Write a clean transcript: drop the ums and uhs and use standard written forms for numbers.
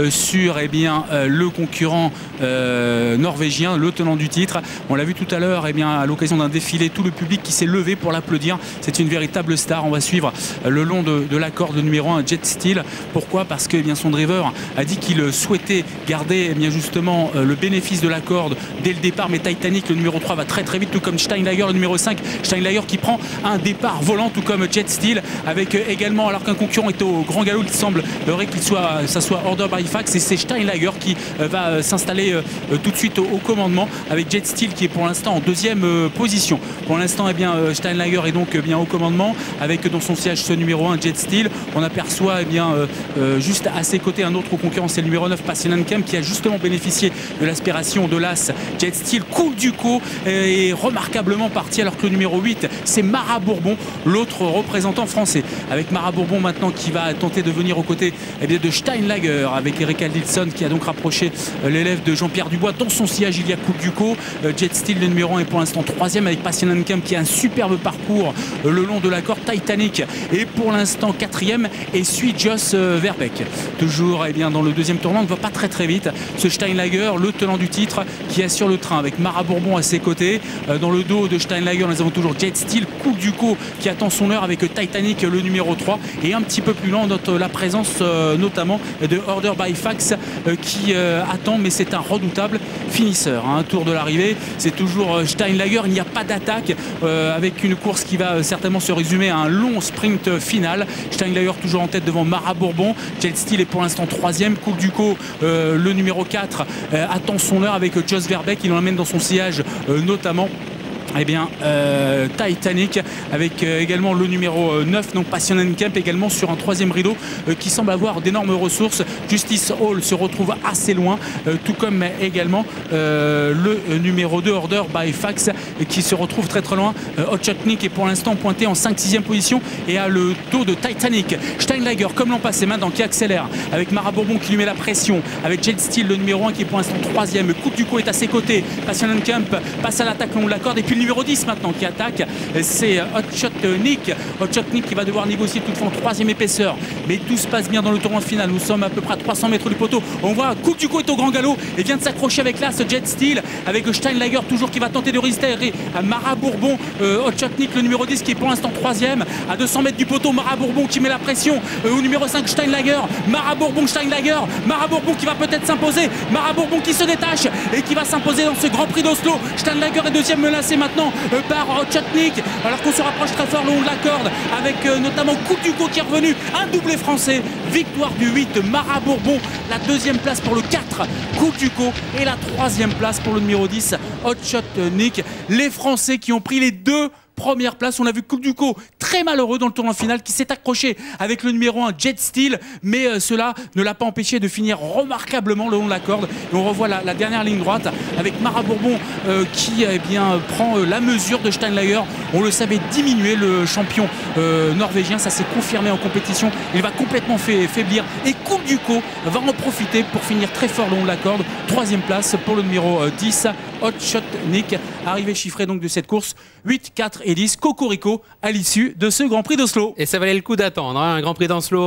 sur le concurrent norvégien, le tenant du titre. On l'a vu tout à l'heure à l'occasion d'un défilé, tout le public qui s'est levé pour l'applaudir. C'est une véritable star. On va suivre le long de la corde numéro 1, Jet Steele. Pourquoi? Parce que son driver a dit qu'il souhaitait garder justement le bénéfice de la corde dès le départ, mais Titanic, le numéro 3, va très très vite, tout comme Steinlager, le numéro 5. Steinlager qui prend un départ volant, tout comme Jet Steele, avec également, alors qu'un concurrent est au grand galop, il semblerait que ça soit Order by Fax, et c'est Steinlager qui va s'installer tout de suite au commandement, avec Jet Steele qui est pour l'instant en deuxième position. Pour l'instant, Steinlager est donc au commandement, avec dans son siège ce numéro 1, Jet Steele. On aperçoit juste à ses côtés un autre concurrent, c'est le numéro 9, Passionenkamp, qui a justement bénéficié de l'aspiration de l'As. Jet Steele coule du coup et est remarquablement parti, alors que le numéro 8, c'est Mara Bourbon, l'autre représentant français. Avec Mara Bourbon maintenant qui va tenter de venir aux côtés de Steinlager, avec Eric Aldilson qui a donc rapproché l'élève de Jean-Pierre Dubois. Dans son sillage, il y a Coupe Ducos. Jet Steele, le numéro 1, est pour l'instant troisième, avec Passionenkamp qui a un superbe parcours le long de la corde. Titanic est pour l'instant quatrième et suit Jos Verbeek. Toujours dans le deuxième tournant, on ne va pas très très vite. Ce Steinlager, le tenant du titre, qui assure le train avec Mara Bourbon à ses côtés. Dans le dos de Steinlager, nous avons toujours Jet Steele, Coupe Ducos qui attend son heure avec Titanic, le numéro 3. Et un petit peu plus loin, on note la présence notamment de Order by Fax qui attend, mais c'est un redoutable finisseur. Tour de l'arrivée, c'est toujours Steinlager. Il n'y a pas d'attaque avec une course qui va certainement se résumer à un long sprint final. Steinlager toujours en tête devant Mara Bourbon. Jet Steele est pour l'instant troisième. Coupe Ducos, le numéro 4, attend son heure avec Jos Verbeek. Il l'emmène dans son sillage notamment Titanic, avec également le numéro 9, donc Passionenkamp, également sur un troisième rideau qui semble avoir d'énormes ressources. Justice Hall se retrouve assez loin, tout comme également le numéro 2, Order by Fax, qui se retrouve très très loin. Ochotnik est pour l'instant pointé en 5-6e position et a le dos de Titanic. Steinlager, comme l'an passé maintenant, qui accélère, avec Mara Bourbon qui lui met la pression, avec Jet Steele, le numéro 1, qui est pour l'instant troisième. Coupe Ducos est à ses côtés. Passionenkamp passe à l'attaque long de la corde, et puis le numéro 10 maintenant qui attaque, c'est Ochotnik. Ochotnik qui va devoir négocier toutefois en troisième épaisseur, mais tout se passe bien dans le tournoi final. Nous sommes à peu près à 300 mètres du poteau. On voit Coupe Ducos est au grand galop et vient de s'accrocher avec l'As Jet Steele, avec Steinlager toujours qui va tenter de résister à Mara Bourbon. Ochotnik, le numéro 10, qui est pour l'instant troisième à 200 mètres du poteau. Mara Bourbon qui met la pression au numéro 5, Steinlager. Mara Bourbon, Steinlager. Mara Bourbon qui va peut-être s'imposer. Mara Bourbon qui se détache et qui va s'imposer dans ce Grand Prix d'Oslo. Steinlager est deuxième, menacé maintenant par Ochotnik, alors qu'on se rapproche très fort le long de la corde, avec notamment Coupe Ducos qui est revenu, un doublé français, victoire du 8 Mara Bourbon, la deuxième place pour le 4 Coupe Ducos et la troisième place pour le numéro 10 Ochotnik. Les Français qui ont pris les deux première place. On a vu Coupe Ducos très malheureux dans le tournoi final, qui s'est accroché avec le numéro 1 Jet Steele, mais cela ne l'a pas empêché de finir remarquablement le long de la corde. Et on revoit la dernière ligne droite avec Mara Bourbon qui prend la mesure de Steinlager. On le savait diminuer, le champion norvégien, ça s'est confirmé en compétition. Il va complètement faiblir et Coupe Ducos va en profiter pour finir très fort le long de la corde. Troisième place pour le numéro 10 Ochotnik. Arrivée chiffrée donc de cette course, 8, 4 et 10, Cocorico à l'issue de ce Grand Prix d'Oslo. Et ça valait le coup d'attendre, un Grand Prix d'Oslo.